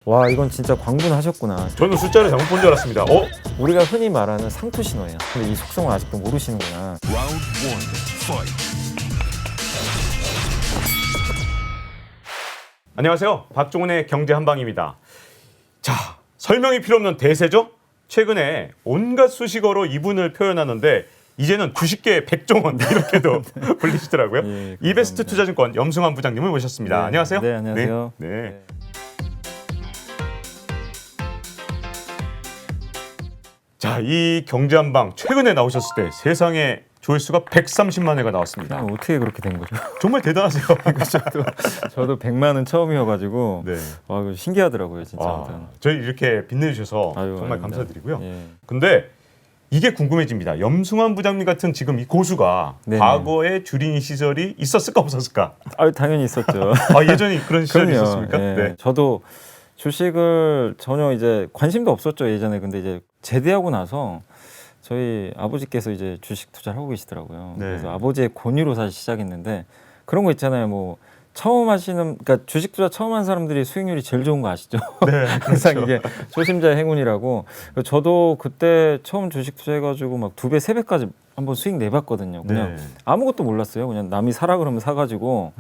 와, 이건 진짜 광분하셨구나. 저는 숫자를 잘못 본 줄 알았습니다. 우리가 흔히 말하는 상투 신호예요. 근데 이 속성을 아직도 모르시는구나. 안녕하세요. 박종훈의 경제 한방입니다. 자, 설명이 필요 없는 대세죠? 최근에 온갖 수식어로 이분을 표현하는데 이제는 주식계 백종원 이렇게도 불리시더라고요. 예, 이베스트 투자증권 염승환 부장님을 모셨습니다. 네, 안녕하세요. 네, 안녕하세요. 네. 자, 이 경제 한방 최근에 나오셨을 때 세상에 조회수가 130만 회가 나왔습니다. 어떻게 그렇게 된 거죠? 정말 대단하세요. 저도 100만은 처음이어가지고 네. 와, 이거 신기하더라고요, 진짜. 저희 이렇게 빛내주셔서 정말 아닙니다. 감사드리고요. 예. 근데 이게 궁금해집니다. 염승환 부장님 같은 지금 이 고수가 네네. 과거에 주린이 시절이 있었을까 없었을까? 당연히 있었죠. 예전에 그런 시절이 그럼요. 있었습니까? 예. 네. 저도 주식을 전혀 이제 관심도 없었죠, 예전에. 근데 이제 제대하고 나서 저희 아버지께서 이제 주식 투자를 하고 계시더라고요. 네. 그래서 아버지의 권유로 사실 시작했는데 그런 거 있잖아요. 뭐 처음 하시는, 그러니까 주식 투자 처음 한 사람들이 수익률이 제일 좋은 거 아시죠? 네, 항상 그렇죠. 이게 초심자의 행운이라고. 저도 그때 처음 주식 투자해가지고 막 2배, 3배까지 한번 수익 내봤거든요. 그냥 네. 아무것도 몰랐어요. 그냥 남이 사라 그러면 사가지고.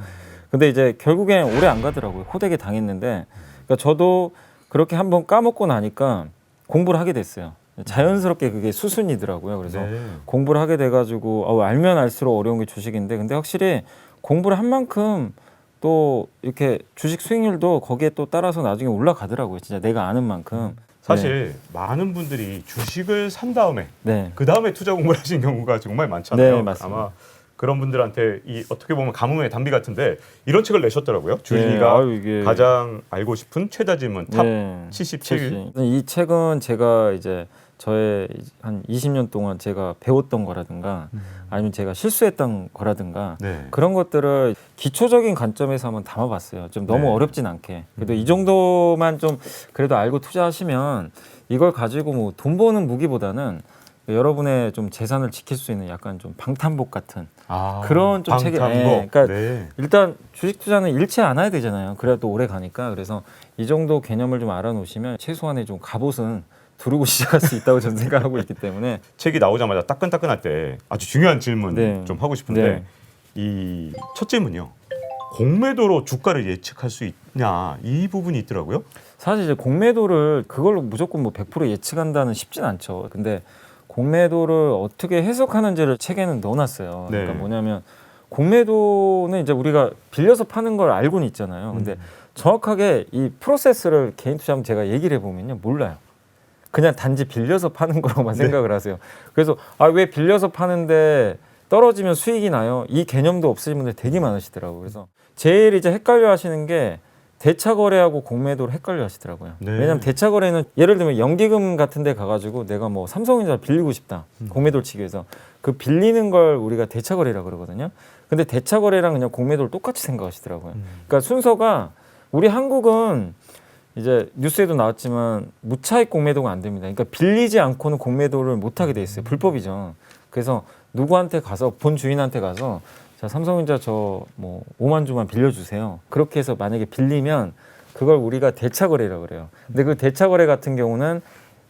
근데 이제 결국엔 오래 안 가더라고요. 호되게 당했는데. 그러니까 저도 그렇게 한번 까먹고 나니까 공부를 하게 됐어요. 자연스럽게 그게 수순이더라고요. 그래서 네. 공부를 하게 돼가지고 알면 알수록 어려운 게 주식인데, 근데 확실히 공부를 한 만큼 또 이렇게 주식 수익률도 거기에 또 따라서 나중에 올라가더라고요. 진짜 내가 아는 만큼. 사실 많은 분들이 주식을 산 다음에 네. 그 다음에 투자 공부를 하신 경우가 정말 많잖아요. 네, 맞습니다. 아마 그런 분들한테 이 어떻게 보면 가뭄의 단비 같은데 이런 책을 내셨더라고요. 주린이가 이게 가장 알고 싶은 최다 질문 탑 네, 77. 이 책은 제가 이제 저의 한 20년 동안 제가 배웠던 거라든가 아니면 제가 실수했던 거라든가 네. 그런 것들을 기초적인 관점에서 한번 담아봤어요. 좀 너무 네. 어렵진 않게. 그래도 이 정도만 좀 그래도 알고 투자하시면 이걸 가지고 뭐 돈 버는 무기보다는 여러분의 좀 재산을 지킬 수 있는 약간 좀 방탄복 같은 그런 좀 책이. 방탄복. 그러니까 네. 일단 주식 투자는 잃지 않아야 되잖아요. 그래야 또 오래 가니까. 그래서 이 정도 개념을 좀 알아놓으시면 최소한의 좀 갑옷은 두르고 시작할 수 있다고 저는 생각하고 있기 때문에. 책이 나오자마자 따끈따끈할 때 아주 중요한 질문 네. 좀 하고 싶은데 네. 이 첫 질문이요. 공매도로 주가를 예측할 수 있냐 이 부분이 있더라고요. 사실 이제 공매도를 그걸로 무조건 뭐 100% 예측한다는 쉽진 않죠. 근데 공매도를 어떻게 해석하는지를 책에는 넣어놨어요. 네. 그러니까 뭐냐면 공매도는 이제 우리가 빌려서 파는 걸 알고는 있잖아요. 근데 정확하게 이 프로세스를 개인 투자하면 제가 얘기를 해보면요, 몰라요. 그냥 단지 빌려서 파는 거로만 네. 생각을 하세요. 그래서 왜 빌려서 파는데 떨어지면 수익이 나요? 이 개념도 없으신 분들 되게 많으시더라고요. 그래서 제일 이제 헷갈려 하시는 게 대차 거래하고 공매도를 헷갈려 하시더라고요. 네. 왜냐하면 대차 거래는 예를 들면 연기금 같은 데 가가지고 내가 뭐 삼성전자 빌리고 싶다. 공매도를 치기 위해서. 그 빌리는 걸 우리가 대차 거래라고 그러거든요. 근데 대차 거래랑 그냥 공매도를 똑같이 생각하시더라고요. 그러니까 순서가 우리 한국은 이제 뉴스에도 나왔지만 무차익 공매도가 안 됩니다. 그러니까 빌리지 않고는 공매도를 못 하게 돼 있어요. 불법이죠. 그래서 누구한테 가서 본 주인한테 가서 자, 삼성전자 저 뭐 5만 주만 빌려주세요. 그렇게 해서 만약에 빌리면 그걸 우리가 대차 거래라고 그래요. 근데 그 대차 거래 같은 경우는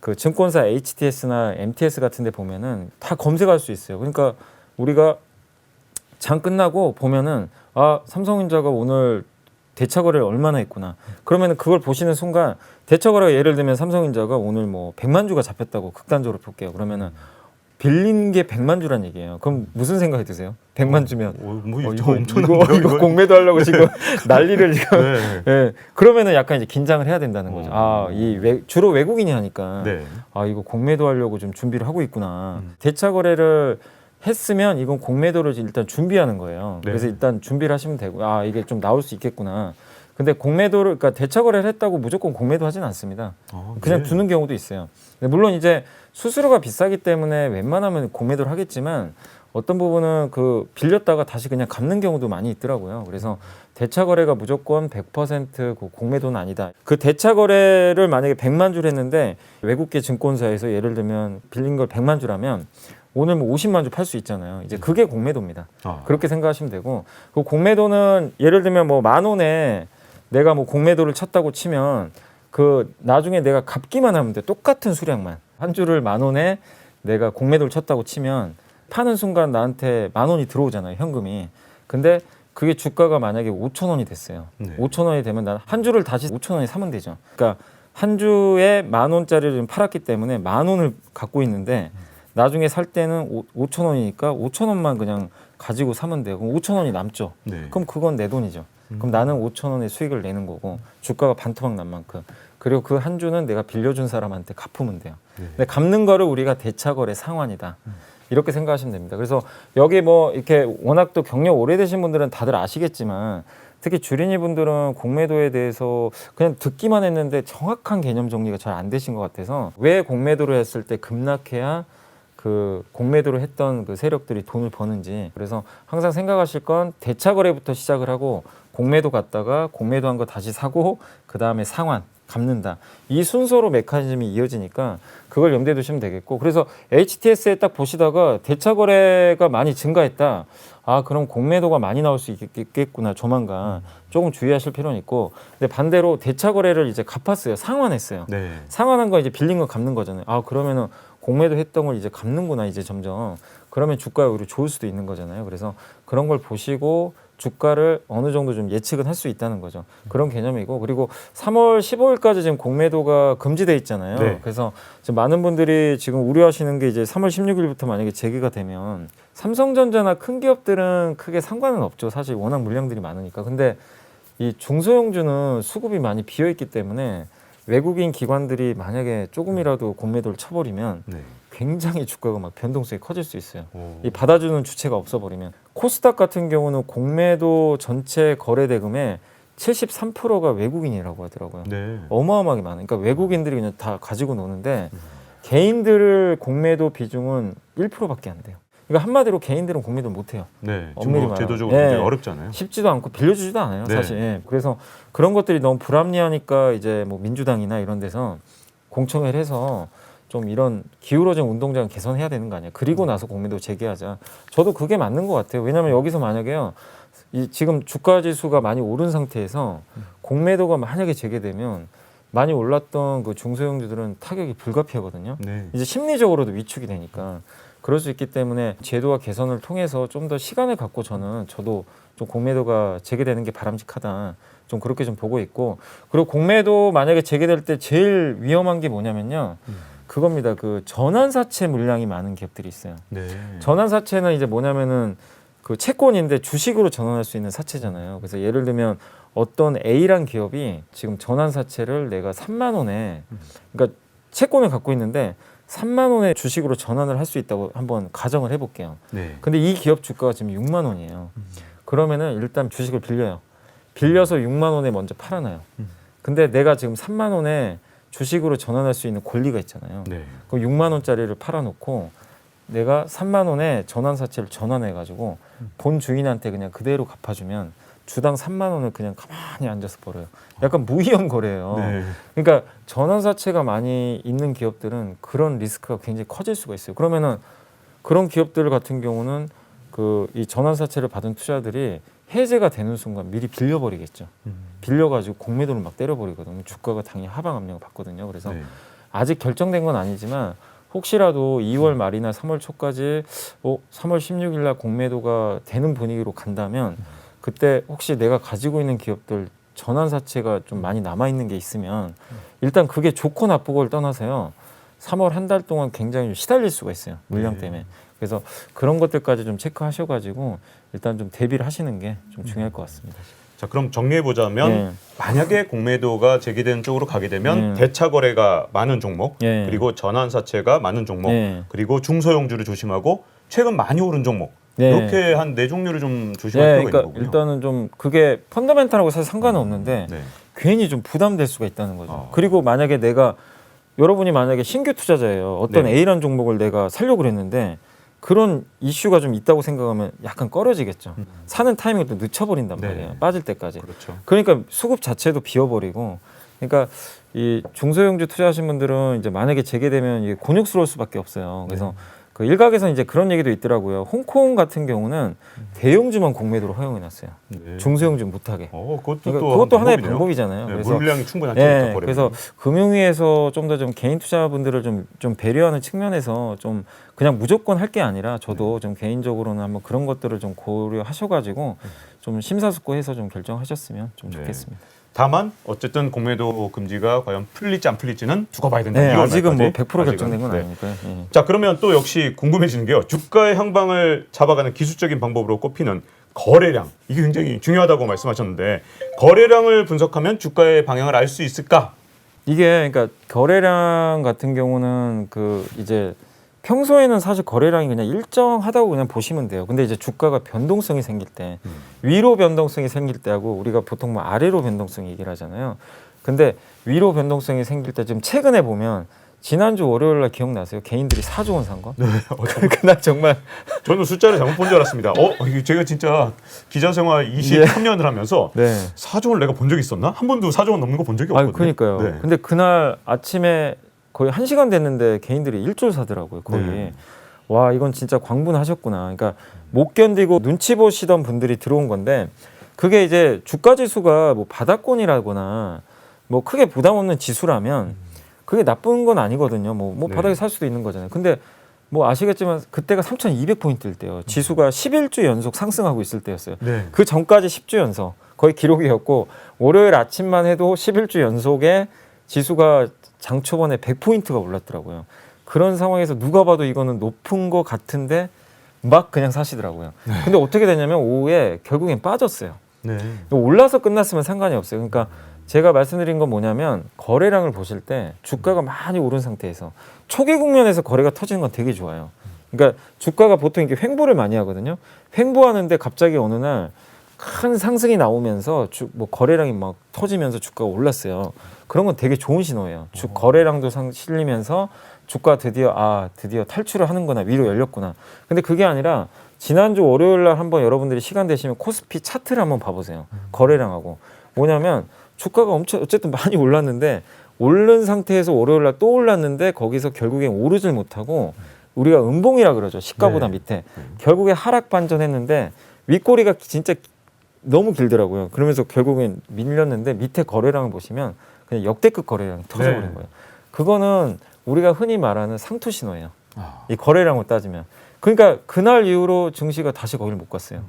그 증권사 HTS나 MTS 같은 데 보면은 다 검색할 수 있어요. 그러니까 우리가 장 끝나고 보면은 삼성전자가 오늘 대차 거래를 얼마나 했구나. 그러면 그걸 보시는 순간 대차 거래가 예를 들면 삼성전자가 오늘 뭐 100만 주가 잡혔다고 극단적으로 볼게요. 그러면은 빌린 게 100만 주란 얘기예요. 그럼 무슨 생각이 드세요? 100만 주면 이거 공매도 하려고 지금 난리를 지금. 네. 예. 그러면은 약간 이제 긴장을 해야 된다는 거죠. 주로 외국인이 하니까 네. 이거 공매도 하려고 좀 준비를 하고 있구나. 대차 거래를 했으면 이건 공매도를 일단 준비하는 거예요. 네. 그래서 일단 준비를 하시면 되고 이게 좀 나올 수 있겠구나. 근데 공매도를, 그러니까 대차 거래를 했다고 무조건 공매도 하진 않습니다. 그냥 네. 두는 경우도 있어요. 근데 물론 이제 수수료가 비싸기 때문에 웬만하면 공매도를 하겠지만 어떤 부분은 그 빌렸다가 다시 그냥 갚는 경우도 많이 있더라고요. 그래서 대차 거래가 무조건 100% 그 공매도는 아니다. 그 대차 거래를 만약에 100만 주를 했는데 외국계 증권사에서 예를 들면 빌린 걸 100만 주라면 오늘 뭐 50만 주 팔 수 있잖아요. 이제 그게 공매도입니다. 그렇게 생각하시면 되고, 그 공매도는 예를 들면 뭐 10,000원에 내가 뭐 공매도를 쳤다고 치면 그 나중에 내가 갚기만 하면 돼. 똑같은 수량만. 한 주를 10,000원에 내가 공매도를 쳤다고 치면 파는 순간 나한테 10,000원이 들어오잖아요, 현금이. 근데 그게 주가가 만약에 5,000원이 됐어요. 네. 5,000원이 되면 난 한 주를 다시 5,000원에 사면 되죠. 그러니까 한 주에 10,000원짜리를 팔았기 때문에 10,000원을 갖고 있는데 나중에 살 때는 5,000원이니까 5,000원만 그냥 가지고 사면 돼요. 그럼 5,000원이 남죠. 네. 그럼 그건 내 돈이죠. 그럼 나는 5,000원의 수익을 내는 거고 주가가 반토막 난 만큼. 그리고 그 한 주는 내가 빌려준 사람한테 갚으면 돼요. 근데 갚는 거를 우리가 대차거래 상환이다. 이렇게 생각하시면 됩니다. 그래서 여기 뭐 이렇게 워낙 또 경력 오래되신 분들은 다들 아시겠지만 특히 주린이 분들은 공매도에 대해서 그냥 듣기만 했는데 정확한 개념 정리가 잘 안 되신 것 같아서 왜 공매도를 했을 때 급락해야 그 공매도를 했던 그 세력들이 돈을 버는지. 그래서 항상 생각하실 건 대차거래부터 시작을 하고 공매도 갔다가 공매도 한 거 다시 사고 그 다음에 상환 갚는다. 이 순서로 메커니즘이 이어지니까 그걸 염두에 두시면 되겠고, 그래서 HTS에 딱 보시다가 대차거래가 많이 증가했다. 아, 그럼 공매도가 많이 나올 수 있겠구나. 조만간 조금 주의하실 필요는 있고, 근데 반대로 대차거래를 이제 갚았어요. 상환했어요. 네. 상환한 거 이제 빌린 거 갚는 거잖아요. 아, 그러면은 공매도 했던 걸 이제 갚는구나, 이제 점점. 그러면 주가가 오히려 좋을 수도 있는 거잖아요. 그래서 그런 걸 보시고 주가를 어느 정도 좀 예측은 할 수 있다는 거죠. 그런 개념이고, 그리고 3월 15일까지 지금 공매도가 금지돼 있잖아요. 네. 그래서 지금 많은 분들이 지금 우려하시는 게 이제 3월 16일부터 만약에 재개가 되면 삼성전자나 큰 기업들은 크게 상관은 없죠. 사실 워낙 물량들이 많으니까. 근데 이 중소형주는 수급이 많이 비어 있기 때문에 외국인 기관들이 만약에 조금이라도 공매도를 쳐버리면 네. 굉장히 주가가 막 변동성이 커질 수 있어요. 오. 이 받아주는 주체가 없어버리면. 코스닥 같은 경우는 공매도 전체 거래 대금의 73%가 외국인이라고 하더라고요. 네. 어마어마하게 많아요. 그러니까 외국인들이 그냥 다 가지고 노는데 개인들 공매도 비중은 1%밖에 안 돼요. 그러니까 한마디로 개인들은 공매도 못 해요. 네. 엄밀히 뭐 말하면. 제도적으로 네. 굉장히 어렵잖아요. 쉽지도 않고 빌려주지도 않아요, 네. 사실. 예. 그래서 그런 것들이 너무 불합리하니까 이제 뭐 민주당이나 이런 데서 공청회를 해서 좀 이런 기울어진 운동장을 개선해야 되는 거 아니야. 그리고 나서 공매도 재개하자. 저도 그게 맞는 것 같아요. 왜냐하면 여기서 만약에요, 이 지금 주가 지수가 많이 오른 상태에서 공매도가 만약에 재개되면 많이 올랐던 그 중소형주들은 타격이 불가피하거든요. 네. 이제 심리적으로도 위축이 되니까. 그럴 수 있기 때문에 제도와 개선을 통해서 좀 더 시간을 갖고 저도 좀 공매도가 재개되는 게 바람직하다. 좀 그렇게 좀 보고 있고, 그리고 공매도 만약에 재개될 때 제일 위험한 게 뭐냐면요. 그겁니다. 그 전환사채 물량이 많은 기업들이 있어요. 네. 전환사채는 이제 뭐냐면은 그 채권인데 주식으로 전환할 수 있는 사채잖아요. 그래서 예를 들면 어떤 A란 기업이 지금 전환사채를 내가 3만 원에, 그러니까 채권을 갖고 있는데 3만 원에 주식으로 전환을 할 수 있다고 한번 가정을 해볼게요. 네. 근데 이 기업 주가가 지금 6만 원이에요. 그러면은 일단 주식을 빌려요. 빌려서 6만 원에 먼저 팔아놔요. 근데 내가 지금 3만 원에 주식으로 전환할 수 있는 권리가 있잖아요. 네. 그럼 6만 원짜리를 팔아놓고 내가 3만 원에 전환사채를 전환해가지고 본 주인한테 그냥 그대로 갚아주면 주당 3만 원을 그냥 가만히 앉아서 벌어요. 약간 무이용 거래예요. 네. 그러니까 전환사채가 많이 있는 기업들은 그런 리스크가 굉장히 커질 수가 있어요. 그러면은 그런 기업들 같은 경우는 그 이 전환사채를 받은 투자들이 해제가 되는 순간 미리 빌려버리겠죠. 빌려가지고 공매도를 막 때려버리거든요. 주가가 당연히 하방 압력을 받거든요. 그래서 네. 아직 결정된 건 아니지만 혹시라도 2월 말이나 3월 초까지 3월 16일 날 공매도가 되는 분위기로 간다면 그때 혹시 내가 가지고 있는 기업들 전환사채가 좀 많이 남아있는 게 있으면 일단 그게 좋고 나쁘고를 떠나서요. 3월 한 달 동안 굉장히 시달릴 수가 있어요. 물량 때문에. 그래서 그런 것들까지 좀 체크하셔가지고 일단 좀 대비를 하시는 게 좀 중요할 것 같습니다. 자, 그럼 정리해 보자면 예. 만약에 공매도가 제기되는 쪽으로 가게 되면 예. 대차 거래가 많은 종목, 예. 그리고 전환사채가 많은 종목, 예. 그리고 중소형주를 조심하고 최근 많이 오른 종목. 네. 이렇게 한 네 종류를 좀 조심할 네, 필요가 그러니까 있는 거군요. 일단은 좀 그게 펀더멘탈하고 사실 상관은 없는데 네. 괜히 좀 부담될 수가 있다는 거죠. 어. 그리고 만약에 여러분이 만약에 신규 투자자예요. 어떤 네. A라는 종목을 내가 살려고 그랬는데 그런 이슈가 좀 있다고 생각하면 약간 꺼려지겠죠. 사는 타이밍을 또 늦춰버린단 네. 말이에요. 빠질 때까지. 그렇죠. 그러니까 수급 자체도 비워버리고, 그러니까 이 중소형주 투자하신 분들은 이제 만약에 재개되면 이게 곤욕스러울 수밖에 없어요. 그래서 그 일각에서 이제 그런 얘기도 있더라고요. 홍콩 같은 경우는 대형주만 공매도로 허용해 놨어요. 네. 중소형주 못하게. 그것도 그러니까 또 그것도 한 하나의 방법이네요. 방법이잖아요. 네, 그래서 물량이 충분할 테니까. 그래서 금융위에서 좀 더 좀 개인 투자분들을 좀 배려하는 측면에서 좀 그냥 무조건 할 게 아니라 저도 좀 개인적으로는 한번 그런 것들을 좀 고려하셔가지고 좀 심사숙고해서 좀 결정하셨으면 좀 네. 좋겠습니다. 다만 어쨌든 공매도 금지가 과연 풀릴지 안 풀릴지는 두고 봐야 된다. 네, 2월 아직은 뭐 말까지. 100% 결정된 건 네. 아니니까요. 예. 자, 그러면 또 역시 궁금해지는 게요. 주가의 향방을 잡아가는 기술적인 방법으로 꼽히는 거래량. 이게 굉장히 중요하다고 말씀하셨는데 거래량을 분석하면 주가의 방향을 알 수 있을까? 이게 그러니까 거래량 같은 경우는 그 이제 평소에는 사실 거래량이 그냥 일정하다고 그냥 보시면 돼요. 근데 이제 주가가 변동성이 생길 때 위로 변동성이 생길 때하고 우리가 보통 뭐 아래로 변동성 얘기를 하잖아요. 근데 위로 변동성이 생길 때 지금 최근에 보면 지난주 월요일 날 기억나세요? 개인들이 4조 원 산 거? 네. 그날 정말 저는 숫자를 잘못 본 줄 알았습니다. 이게 제가 진짜 기자 생활 23년을 하면서 네. 4조 원을 내가 본 적이 있었나? 한 번도 4조 원 넘는 거 본 적이 없거든요. 그러니까요. 네. 근데 그날 아침에 거의 1시간 됐는데 개인들이 1조를 사더라고요. 거의. 네. 와, 이건 진짜 광분하셨구나. 그러니까 못 견디고 눈치 보시던 분들이 들어온 건데 그게 이제 주가 지수가 뭐 바닥권이라거나 뭐 크게 부담 없는 지수라면 그게 나쁜 건 아니거든요. 뭐 네. 바닥에 살 수도 있는 거잖아요. 근데 뭐 아시겠지만 그때가 3,200포인트일 때요. 지수가 11주 연속 상승하고 있을 때였어요. 네. 그 전까지 10주 연속 거의 기록이었고 월요일 아침만 해도 11주 연속에 지수가 장 초반에 100포인트가 올랐더라고요. 그런 상황에서 누가 봐도 이거는 높은 거 같은데 막 그냥 사시더라고요. 근데 어떻게 되냐면 오후에 결국엔 빠졌어요. 네. 올라서 끝났으면 상관이 없어요. 그러니까 제가 말씀드린 건 뭐냐면 거래량을 보실 때 주가가 많이 오른 상태에서 초기 국면에서 거래가 터지는 건 되게 좋아요. 그러니까 주가가 보통 이렇게 횡보를 많이 하거든요. 횡보하는데 갑자기 어느 날 큰 상승이 나오면서 뭐 거래량이 막 터지면서 주가가 올랐어요. 그런 건 되게 좋은 신호예요. 거래량도 실리면서 주가 드디어 탈출을 하는구나, 위로 열렸구나. 근데 그게 아니라 지난주 월요일 날 한번 여러분들이 시간 되시면 코스피 차트를 한번 봐보세요. 거래량하고 뭐냐면 주가가 어쨌든 많이 올랐는데 오른 상태에서 월요일 날 또 올랐는데 거기서 결국엔 오르질 못하고 우리가 음봉이라 그러죠. 시가보다 네. 밑에. 결국에 하락 반전했는데 윗꼬리가 진짜 너무 길더라고요. 그러면서 결국엔 밀렸는데 밑에 거래량을 보시면 그냥 역대급 거래량이 터져버린 네. 거예요. 그거는 우리가 흔히 말하는 상투 신호예요. 이 거래량을 따지면. 그러니까 그날 이후로 증시가 다시 거기를 못 갔어요.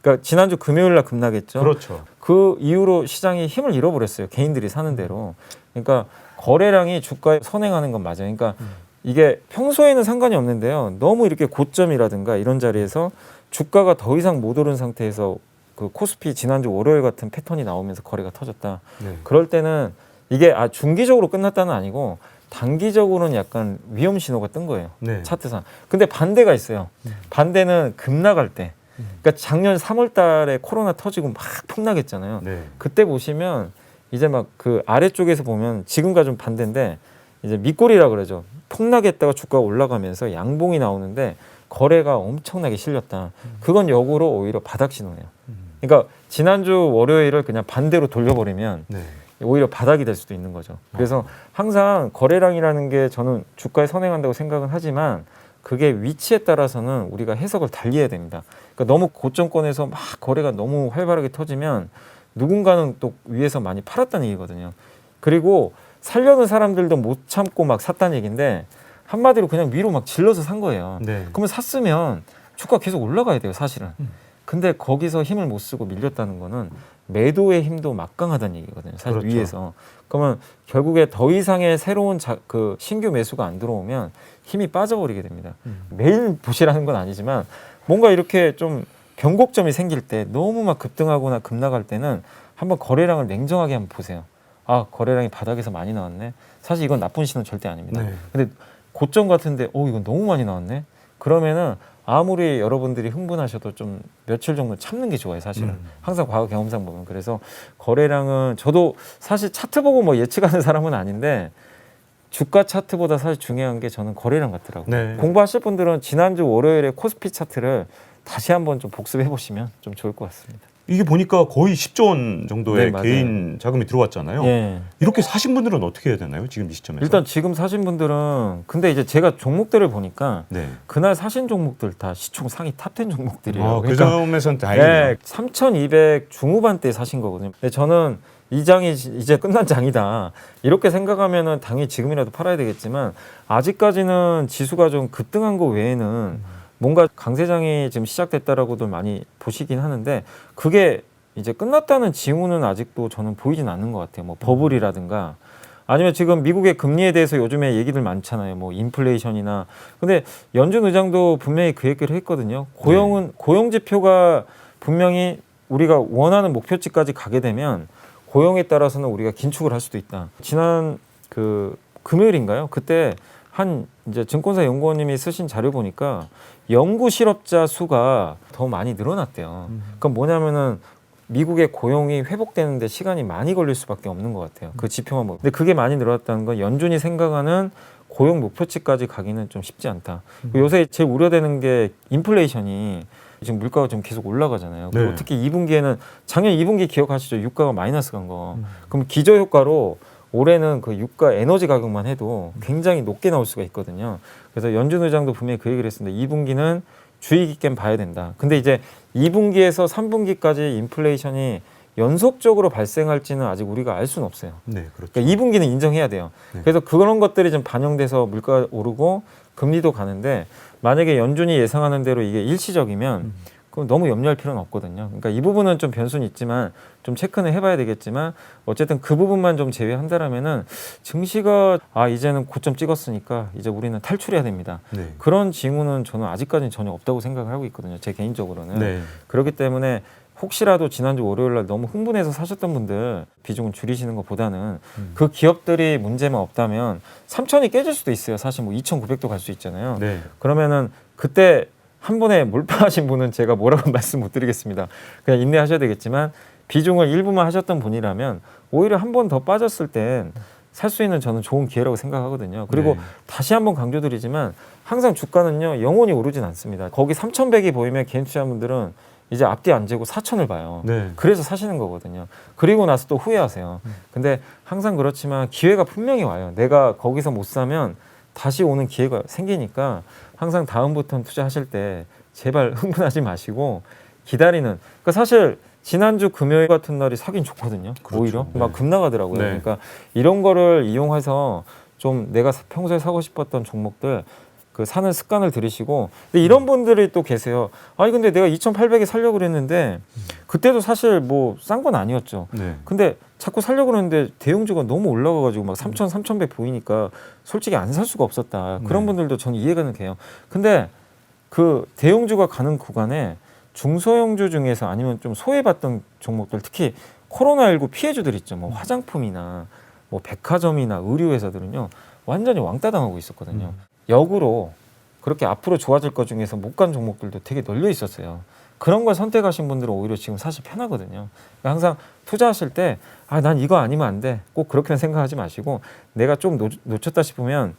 그러니까 지난주 금요일 날 급락했죠. 그렇죠. 그 이후로 시장이 힘을 잃어버렸어요. 개인들이 사는 대로. 그러니까 거래량이 주가에 선행하는 건 맞아요. 그러니까 이게 평소에는 상관이 없는데요. 너무 이렇게 고점이라든가 이런 자리에서 주가가 더 이상 못 오른 상태에서 그 코스피 지난주 월요일 같은 패턴이 나오면서 거래가 터졌다. 네. 그럴 때는 이게 중기적으로 끝났다는 아니고 단기적으로는 약간 위험 신호가 뜬 거예요. 네. 차트상. 근데 반대가 있어요. 반대는 급락할 때. 그러니까 작년 3월 달에 코로나 터지고 막 폭락했잖아요. 네. 그때 보시면 이제 막 그 아래쪽에서 보면 지금과 좀 반대인데 이제 밑꼬리라 그러죠. 폭락했다가 주가가 올라가면서 양봉이 나오는데 거래가 엄청나게 실렸다. 그건 역으로 오히려 바닥 신호예요. 그러니까 지난주 월요일을 그냥 반대로 돌려버리면 네. 오히려 바닥이 될 수도 있는 거죠. 그래서 항상 거래량이라는 게 저는 주가에 선행한다고 생각은 하지만 그게 위치에 따라서는 우리가 해석을 달리해야 됩니다. 그러니까 너무 고점권에서 막 거래가 너무 활발하게 터지면 누군가는 또 위에서 많이 팔았다는 얘기거든요. 그리고 살려는 사람들도 못 참고 막 샀다는 얘기인데 한마디로 그냥 위로 막 질러서 산 거예요. 네. 그러면 샀으면 주가 계속 올라가야 돼요, 사실은. 근데 거기서 힘을 못 쓰고 밀렸다는 거는 매도의 힘도 막강하다는 얘기거든요. 사실 그렇죠. 위에서. 그러면 결국에 더 이상의 새로운 그 신규 매수가 안 들어오면 힘이 빠져버리게 됩니다. 매일 보시라는 건 아니지만 뭔가 이렇게 좀 변곡점이 생길 때 너무 막 급등하거나 급락할 때는 한번 거래량을 냉정하게 한번 보세요. 거래량이 바닥에서 많이 나왔네. 사실 이건 나쁜 신호는 절대 아닙니다. 네. 근데 고점 같은데 이건 너무 많이 나왔네. 그러면은 아무리 여러분들이 흥분하셔도 좀 며칠 정도 참는 게 좋아요, 사실은. 항상 과거 경험상 보면. 그래서 거래량은 저도 사실 차트 보고 뭐 예측하는 사람은 아닌데 주가 차트보다 사실 중요한 게 저는 거래량 같더라고요. 네. 공부하실 분들은 지난주 월요일에 코스피 차트를 다시 한번 좀 복습해 보시면 좀 좋을 것 같습니다. 이게 보니까 거의 10조 원 정도의 네, 맞아요. 개인 자금이 들어왔잖아요. 예. 이렇게 사신 분들은 어떻게 해야 되나요? 지금 이 시점에서? 일단 지금 사신 분들은 근데 이제 제가 종목들을 보니까 네. 그날 사신 종목들 다 시총 상위 탑10 종목들이에요. 그 점에서는 다행이네요. 네, 3,200 중후반대 사신 거거든요. 근데 저는 이 장이 이제 끝난 장이다. 이렇게 생각하면은 당연히 지금이라도 팔아야 되겠지만 아직까지는 지수가 좀 급등한 거 외에는 뭔가 강세장이 지금 시작됐다라고들 많이 보시긴 하는데 그게 이제 끝났다는 징후는 아직도 저는 보이진 않는 것 같아요. 뭐 버블이라든가 아니면 지금 미국의 금리에 대해서 요즘에 얘기들 많잖아요. 뭐 인플레이션이나 근데 연준 의장도 분명히 그 얘기를 했거든요. 고용 지표가 분명히 우리가 원하는 목표치까지 가게 되면 고용에 따라서는 우리가 긴축을 할 수도 있다. 지난 그 금요일인가요? 그때 한 이제 증권사 연구원님이 쓰신 자료 보니까 연구 실업자 수가 더 많이 늘어났대요. 그건 뭐냐면은 미국의 고용이 회복되는데 시간이 많이 걸릴 수밖에 없는 것 같아요. 그 지표만 보면. 근데 그게 많이 늘어났다는 건 연준이 생각하는 고용 목표치까지 가기는 좀 쉽지 않다. 요새 제일 우려되는 게 인플레이션이 지금 물가가 좀 계속 올라가잖아요. 그리고 네. 특히 2분기에는 작년 2분기 기억하시죠? 유가가 마이너스 간 거. 그럼 기저 효과로 올해는 그 유가 에너지 가격만 해도 굉장히 높게 나올 수가 있거든요. 그래서 연준 의장도 분명히 그 얘기를 했습니다. 2분기는 주의 깊게 봐야 된다. 근데 이제 2분기에서 3분기까지 인플레이션이 연속적으로 발생할지는 아직 우리가 알 수는 없어요. 네, 그렇죠. 그러니까 2분기는 인정해야 돼요. 네. 그래서 그런 것들이 좀 반영돼서 물가 오르고 금리도 가는데 만약에 연준이 예상하는 대로 이게 일시적이면 그럼 너무 염려할 필요는 없거든요. 그러니까 이 부분은 좀 변수는 있지만 좀 체크는 해봐야 되겠지만 어쨌든 그 부분만 좀 제외한다라면은 증시가 이제는 고점 찍었으니까 이제 우리는 탈출해야 됩니다. 네. 그런 징후는 저는 아직까지는 전혀 없다고 생각을 하고 있거든요. 제 개인적으로는. 네. 그렇기 때문에 혹시라도 지난주 월요일 날 너무 흥분해서 사셨던 분들 비중을 줄이시는 것보다는 그 기업들이 문제만 없다면 3,000이 깨질 수도 있어요. 사실 뭐 2,900도 갈 수 있잖아요. 네. 그러면은 그때 한 번에 몰빵하신 분은 제가 뭐라고 말씀 못 드리겠습니다. 그냥 인내하셔야 되겠지만 비중을 일부만 하셨던 분이라면 오히려 한 번 더 빠졌을 땐 살 수 있는 저는 좋은 기회라고 생각하거든요. 그리고 네. 다시 한번 강조드리지만 항상 주가는요 영원히 오르진 않습니다. 거기 3,100이 보이면 개인 투자분들은 이제 앞뒤 안 재고 4,000을 봐요. 네. 그래서 사시는 거거든요. 그리고 나서 또 후회하세요. 근데 항상 그렇지만 기회가 분명히 와요. 내가 거기서 못 사면 다시 오는 기회가 생기니까 항상 다음부터는 투자하실 때 제발 흥분하지 마시고 기다리는. 그러니까 사실 지난주 금요일 같은 날이 사긴 좋거든요. 그렇죠. 오히려 네. 막 급나가더라고요. 네. 그러니까 이런 거를 이용해서 좀 내가 평소에 사고 싶었던 종목들 그 사는 습관을 들이시고 근데 이런 분들이 또 계세요. 아니 근데 내가 2,800에 살려고 그랬는데 그때도 사실 뭐 싼 건 아니었죠. 네. 근데 자꾸 살려고 그랬는데 대형주가 너무 올라가가지고 막 3,000, 3,100 보이니까 솔직히 안 살 수가 없었다. 그런 분들도 저는 이해가 돼요. 근데 그 대형주가 가는 구간에 중소형주 중에서 아니면 좀 소외받던 종목들 특히 코로나19 피해주들 있죠. 뭐 화장품이나 뭐 백화점이나 의류회사들은요 완전히 왕따 당하고 있었거든요. 역으로 그렇게 앞으로 좋아질 것 중에서 못 간 종목들도 되게 널려 있었어요. 그런 걸 선택하신 분들은 오히려 지금 사실 편하거든요. 그러니까 항상 투자하실 때 난 이거 아니면 안 돼. 꼭 그렇게만 생각하지 마시고 내가 좀 놓쳤다 싶으면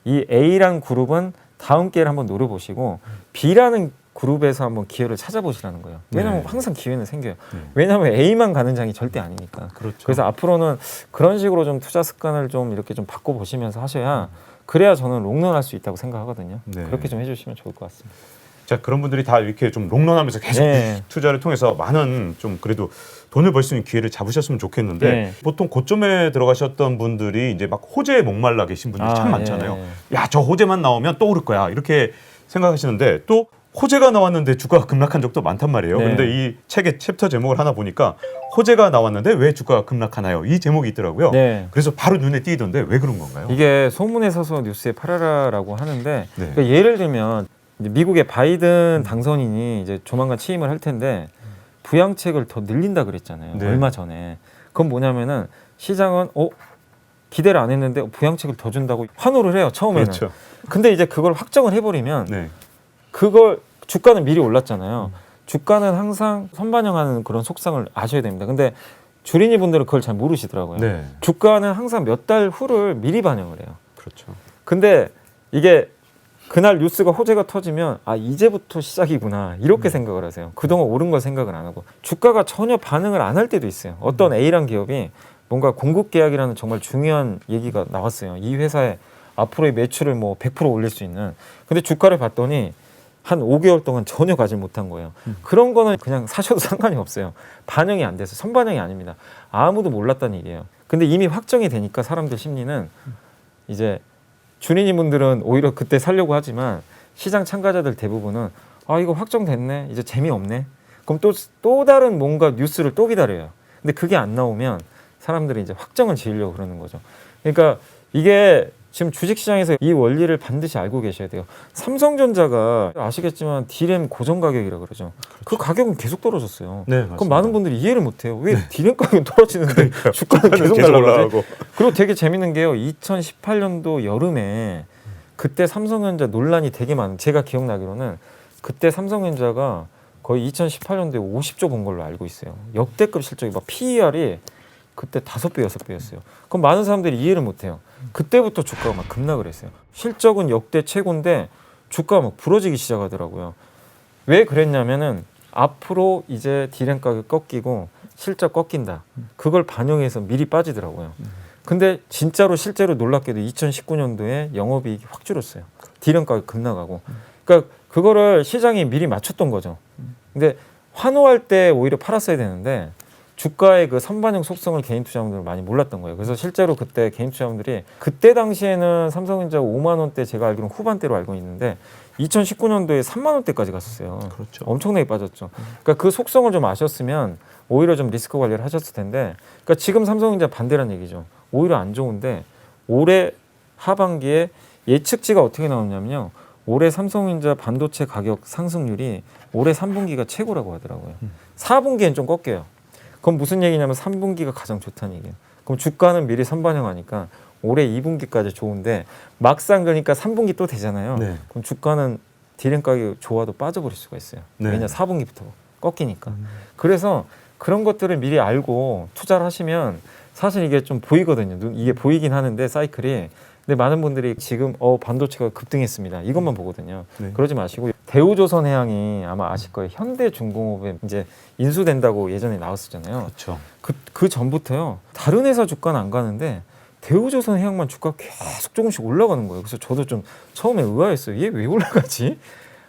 이 A라는 그룹은 다음 기회를 한번 노려보시고 B라는 그룹에서 한번 기회를 찾아보시라는 거예요. 왜냐하면 네. 항상 기회는 생겨요. 네. 왜냐하면 A만 가는 장이 절대 아니니까. 그렇죠. 그래서 앞으로는 그런 식으로 좀 투자 습관을 좀 이렇게 좀 바꿔보시면서 하셔야 그래야 저는 롱런할 수 있다고 생각하거든요. 네. 그렇게 좀 해주시면 좋을 것 같습니다. 자, 그런 분들이 다 이렇게 좀 롱런하면서 계속 네. 투자를 통해서 많은 좀 그래도 돈을 벌 수 있는 기회를 잡으셨으면 좋겠는데 네. 보통 고점에 들어가셨던 분들이 이제 막 호재에 목말라 계신 분들이 참 많잖아요. 예. 야, 저 호재만 나오면 또 오를 거야. 이렇게 생각하시는데 또 호재가 나왔는데 주가가 급락한 적도 많단 말이에요. 네. 그런데 이 책의 챕터 제목을 하나 보니까 호재가 나왔는데 왜 주가가 급락하나요? 이 제목이 있더라고요. 네. 그래서 바로 눈에 띄던데 왜 그런 건가요? 이게 소문에 서서 뉴스에 팔아라라고 하는데 네. 그러니까 예를 들면 이제 미국의 바이든 당선인이 이제 조만간 취임을 할 텐데 부양책을 더 늘린다 그랬잖아요. 네. 얼마 전에. 그건 뭐냐면은 시장은 기대를 안 했는데 부양책을 더 준다고 환호를 해요. 처음에는. 그렇죠. 근데 이제 그걸 확정을 해버리면 네. 그걸 주가는 미리 올랐잖아요. 주가는 항상 선반영하는 그런 속성을 아셔야 됩니다. 근데 주린이 분들은 그걸 잘 모르시더라고요. 네. 주가는 항상 몇 달 후를 미리 반영을 해요. 그렇죠. 근데 이게 그날 뉴스가 호재가 터지면 아 이제부터 시작이구나 이렇게 생각을 하세요. 그동안 오른 걸 생각을 안 하고 주가가 전혀 반응을 안 할 때도 있어요. 어떤 A란 기업이 뭔가 공급 계약이라는 정말 중요한 얘기가 나왔어요. 이 회사에 앞으로의 매출을 뭐 100% 올릴 수 있는. 근데 주가를 봤더니 한 5개월 동안 전혀 가지 못한 거예요. 그런 거는 그냥 사셔도 상관이 없어요. 반영이 안 돼서 선반영이 아닙니다. 아무도 몰랐다는 얘기예요. 근데 이미 확정이 되니까 사람들 심리는 이제 주린이분들은 오히려 그때 살려고 하지만 시장 참가자들 대부분은 아 이거 확정됐네 이제 재미없네 그럼 또 다른 뭔가 뉴스를 또 기다려요. 근데 그게 안 나오면 사람들이 이제 확정을 지으려고 그러는 거죠. 그러니까 이게 지금 주식시장에서 이 원리를 반드시 알고 계셔야 돼요. 삼성전자가 아시겠지만 D램 고정 가격이라 그러죠. 그 가격은 계속 떨어졌어요. 네, 맞습니다. 그럼 많은 분들이 이해를 못해요. 왜 D램 가격은 떨어지는데 주가는 계속 날아가지? 그리고 되게 재밌는 게요. 2018년도 여름에 그때 삼성전자 논란이 되게 많은 제가 기억나기로는 그때 삼성전자가 거의 2018년도에 50조 번 걸로 알고 있어요. 역대급 실적이 막 PER이 그때 5배, 6배였어요. 그럼 많은 사람들이 이해를 못해요. 그때부터 주가가 막 급락을 했어요. 실적은 역대 최고인데 주가가 막 부러지기 시작하더라고요. 왜 그랬냐면은 앞으로 이제 D램 가격 꺾이고 실적 꺾인다. 그걸 반영해서 미리 빠지더라고요. 근데 진짜로 실제로 놀랍게도 2019년도에 영업이익이 확 줄었어요. D램 가격 급락하고. 그러니까 그거를 시장이 미리 맞췄던 거죠. 근데 환호할 때 오히려 팔았어야 되는데 주가의 그 선반영 속성을 개인 투자자분들은 많이 몰랐던 거예요. 그래서 실제로 그때 개인 투자자분들이 그때 당시에는 삼성전자가 5만 원대 제가 알기로는 후반대로 알고 있는데 2019년도에 3만 원대까지 갔었어요. 그렇죠. 엄청나게 빠졌죠. 그러니까 그 속성을 좀 아셨으면 오히려 좀 리스크 관리를 하셨을 텐데 그러니까 지금 삼성전자 반대란 얘기죠. 오히려 안 좋은데 올해 하반기에 예측치가 어떻게 나오냐면요. 올해 삼성전자 반도체 가격 상승률이 올해 3분기가 최고라고 하더라고요. 4분기엔 좀 꺾여요. 그럼 무슨 얘기냐면 3분기가 가장 좋다는 얘기예요. 그럼 주가는 미리 선반영하니까 올해 2분기까지 좋은데 막상 그러니까 3분기 또 되잖아요. 네. 그럼 주가는 D램 가격이 좋아도 빠져버릴 수가 있어요. 네. 왜냐 4분기부터 꺾이니까. 그래서 그런 것들을 미리 알고 투자를 하시면 사실 이게 좀 보이거든요. 이게 보이긴 하는데 사이클이. 근데 많은 분들이 지금 반도체가 급등했습니다. 이것만 보거든요. 네. 그러지 마시고 대우조선해양이 아마 아실 거예요. 현대중공업에 이제 인수된다고 예전에 나왔었잖아요. 그렇죠. 그 전부터요. 다른 회사 주가는 안 가는데 대우조선해양만 주가 계속 조금씩 올라가는 거예요. 그래서 저도 좀 처음에 의아했어요. 얘 왜 올라가지?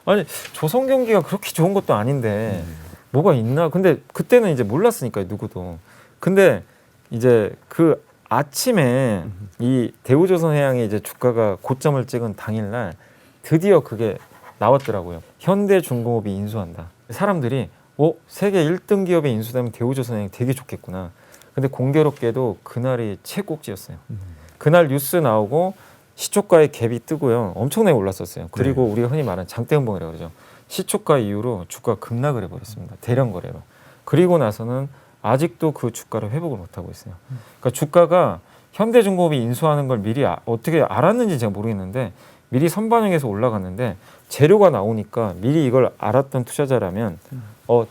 아니 조선경기가 그렇게 좋은 것도 아닌데 뭐가 있나? 근데 그때는 이제 몰랐으니까요. 누구도. 근데 이제 그 아침에 이 대우조선해양의 이제 주가가 고점을 찍은 당일날 드디어 그게 나왔더라고요. 현대중공업이 인수한다. 사람들이 세계 1등 기업에 인수되면 대우조선해양 되게 좋겠구나. 근데 공교롭게도 그날이 최꼭지였어요. 그날 뉴스 나오고 시초가의 갭이 뜨고요. 엄청나게 올랐었어요. 그리고 우리가 흔히 말하는 장대음봉이라고 그러죠. 시초가 이후로 주가가 급락을 해버렸습니다. 대량 거래로. 그리고 나서는 아직도 그 주가를 회복을 못하고 있어요. 그러니까 주가가 현대중공업이 인수하는 걸 미리 어떻게 알았는지 제가 모르겠는데 미리 선반영해서 올라갔는데 재료가 나오니까 미리 이걸 알았던 투자자라면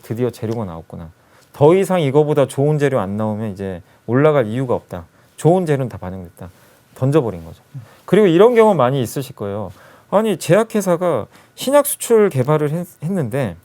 드디어 재료가 나왔구나. 더 이상 이거보다 좋은 재료 안 나오면 이제 올라갈 이유가 없다. 좋은 재료는 다 반영됐다. 던져버린 거죠. 그리고 이런 경우 많이 있으실 거예요. 아니 제약회사가 신약 수출 개발을 했는데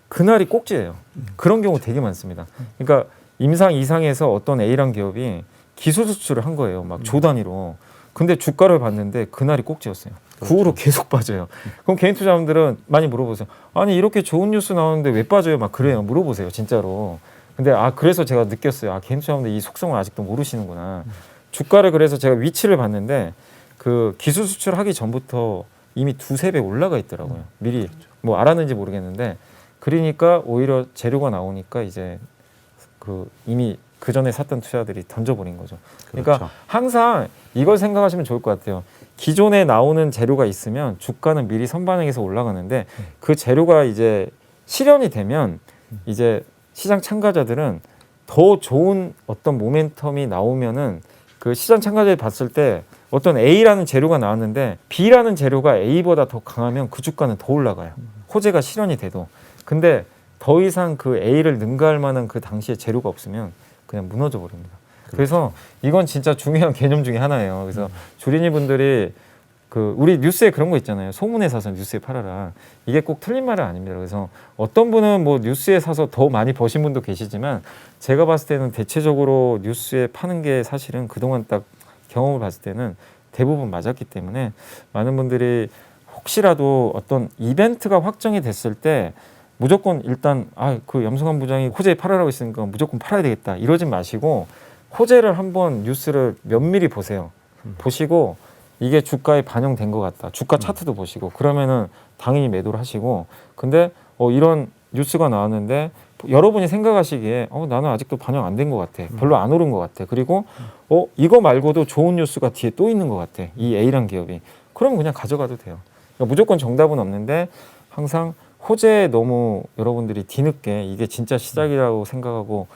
그날이 꼭지예요. 그런 경우 되게 많습니다. 그러니까 임상 이상에서 어떤 A란 기업이 기술 수출을 한 거예요. 막 조 단위로. 근데 주가를 봤는데 그날이 꼭지였어요. 그 후로 계속 빠져요. 그럼 개인 투자자분들은 많이 물어보세요. 아니 이렇게 좋은 뉴스 나오는데 왜 빠져요? 막 그래요. 물어보세요. 진짜로. 근데 그래서 제가 느꼈어요. 개인 투자자분들 이 속성을 아직도 모르시는구나. 주가를 그래서 제가 위치를 봤는데 그 기술 수출하기 전부터 이미 2-3배 올라가 있더라고요. 미리 뭐 알았는지 모르겠는데 그러니까 오히려 재료가 나오니까 이제 그 이미 그 전에 샀던 투자들이 던져버린 거죠. 그러니까 그렇죠. 항상 이걸 생각하시면 좋을 것 같아요. 기존에 나오는 재료가 있으면 주가는 미리 선반영해서 올라가는데 그 재료가 이제 실현이 되면 이제 시장 참가자들은 더 좋은 어떤 모멘텀이 나오면은 그 시장 참가자들이 봤을 때 어떤 A라는 재료가 나왔는데 B라는 재료가 A보다 더 강하면 그 주가는 더 올라가요. 호재가 실현이 돼도. 근데 더 이상 그 A를 능가할 만한 그 당시에 재료가 없으면 그냥 무너져 버립니다. 그래서 이건 진짜 중요한 개념 중에 하나예요. 그래서 주린이 분들이 그 우리 뉴스에 그런 거 있잖아요. 소문에 사서 뉴스에 팔아라. 이게 꼭 틀린 말은 아닙니다. 그래서 어떤 분은 뭐 뉴스에 사서 더 많이 버신 분도 계시지만 제가 봤을 때는 대체적으로 뉴스에 파는 게 사실은 그동안 딱 경험을 봤을 때는 대부분 맞았기 때문에 많은 분들이 혹시라도 어떤 이벤트가 확정이 됐을 때 무조건 일단 그 염승환 부장이 호재에 팔으라고 했으니까 무조건 팔아야 되겠다 이러지 마시고 호재를 한번 뉴스를 면밀히 보세요. 보시고 이게 주가에 반영된 것 같다. 주가 차트도 보시고 그러면은 당연히 매도를 하시고 근데 이런 뉴스가 나왔는데 여러분이 생각하시기에 나는 아직도 반영 안 된 것 같아. 별로 안 오른 것 같아. 그리고 이거 말고도 좋은 뉴스가 뒤에 또 있는 것 같아. 이 A란 기업이. 그러면 그냥 가져가도 돼요. 그러니까 무조건 정답은 없는데 항상 호재에 너무 여러분들이 뒤늦게 이게 진짜 시작이라고 생각하고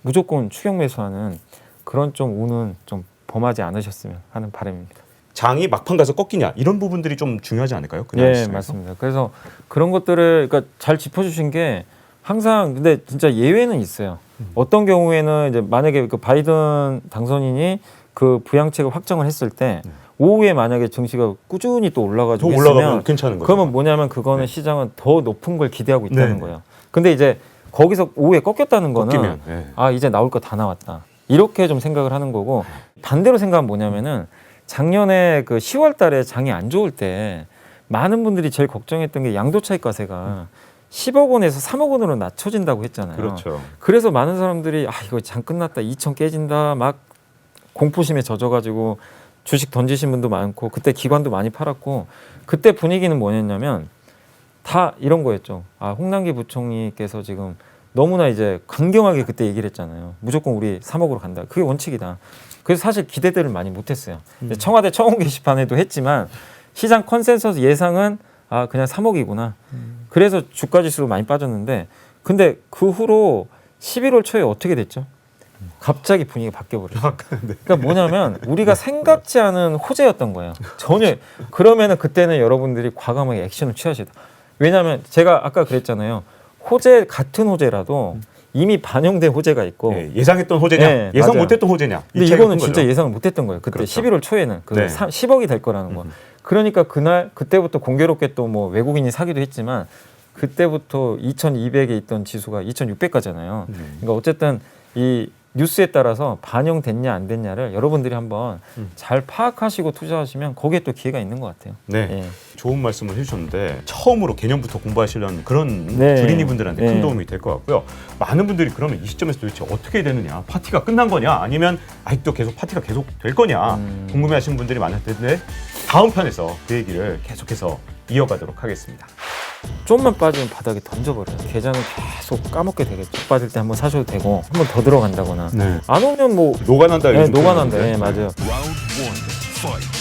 무조건 추격 매수하는 그런 좀 운은 좀 범하지 않으셨으면 하는 바람입니다. 장이 막판 가서 꺾이냐 이런 부분들이 좀 중요하지 않을까요? 그냥 네, 시장에서? 맞습니다. 그래서 그런 것들을 그러니까 잘 짚어주신 게 항상 근데 진짜 예외는 있어요. 어떤 경우에는 이제 만약에 그 바이든 당선인이 그 부양책을 확정을 했을 때 오후에 만약에 증시가 꾸준히 또 올라가지고 더 있으면 올라가면 괜찮은 거죠. 그러면 뭐냐면 그거는 시장은 더 높은 걸 기대하고 있다는 네. 거예요. 근데 이제 거기서 오후에 꺾였다는 거는 꺾이면, 네. 이제 나올 거 다 나왔다. 이렇게 좀 생각을 하는 거고 반대로 생각하면 뭐냐면은 작년에 그 10월 달에 장이 안 좋을 때 많은 분들이 제일 걱정했던 게 양도차익과세가 10억 원에서 3억 원으로 낮춰진다고 했잖아요. 그렇죠. 그래서 많은 사람들이 이거 장 끝났다. 2천 깨진다. 막 공포심에 젖어가지고 주식 던지신 분도 많고 그때 기관도 많이 팔았고 그때 분위기는 뭐였냐면 다 이런 거였죠. 홍남기 부총리께서 지금 너무나 이제 강경하게 그때 얘기를 했잖아요. 무조건 우리 3억으로 간다. 그게 원칙이다. 그래서 사실 기대들을 많이 못했어요. 청와대 청원 게시판에도 했지만 시장 컨센서스 예상은 그냥 3억이구나. 그래서 주가 지수로 많이 빠졌는데 근데 그 후로 11월 초에 어떻게 됐죠? 갑자기 분위기가 바뀌어버렸어요. 그러니까 뭐냐면 우리가 생각지 않은 호재였던 거예요. 전혀. 그러면은 그때는 여러분들이 과감하게 액션을 취하시다. 왜냐하면 제가 아까 그랬잖아요. 호재 같은 호재라도 이미 반영된 호재가 있고 예상했던 호재냐, 네, 예상 맞아요. 못했던 호재냐. 근데 이거는 진짜 예상을 못했던 거예요. 그때 그렇죠. 11월 초에는 네. 10억이 될 거라는 거. 그러니까 그때부터 공교롭게 또 뭐 외국인이 사기도 했지만 그때부터 2,200에 있던 지수가 2,600까지잖아요. 그러니까 어쨌든 이 뉴스에 따라서 반영됐냐 안 됐냐를 여러분들이 한번 잘 파악하시고 투자하시면 거기에 또 기회가 있는 것 같아요. 네, 예. 좋은 말씀을 해주셨는데 처음으로 개념부터 공부하시려는 그런 네. 주린이 분들한테 큰 네. 도움이 될 것 같고요. 많은 분들이 그러면 이 시점에서 도대체 어떻게 되느냐, 파티가 끝난 거냐, 아니면 아직도 계속 파티가 계속 될 거냐 궁금해하시는 분들이 많을 텐데 다음 편에서 그 얘기를 계속해서 이어가도록 하겠습니다. 좀만 빠지면 바닥에 던져버려요. 계좌는 계속 까먹게 되겠죠. 빠질 때 한번 사셔도 되고 한 번 더 들어간다거나 네. 안 오면 뭐 녹아난다. 요즘 녹아난다. 표현인데. 예, 맞아요. Round one, fight.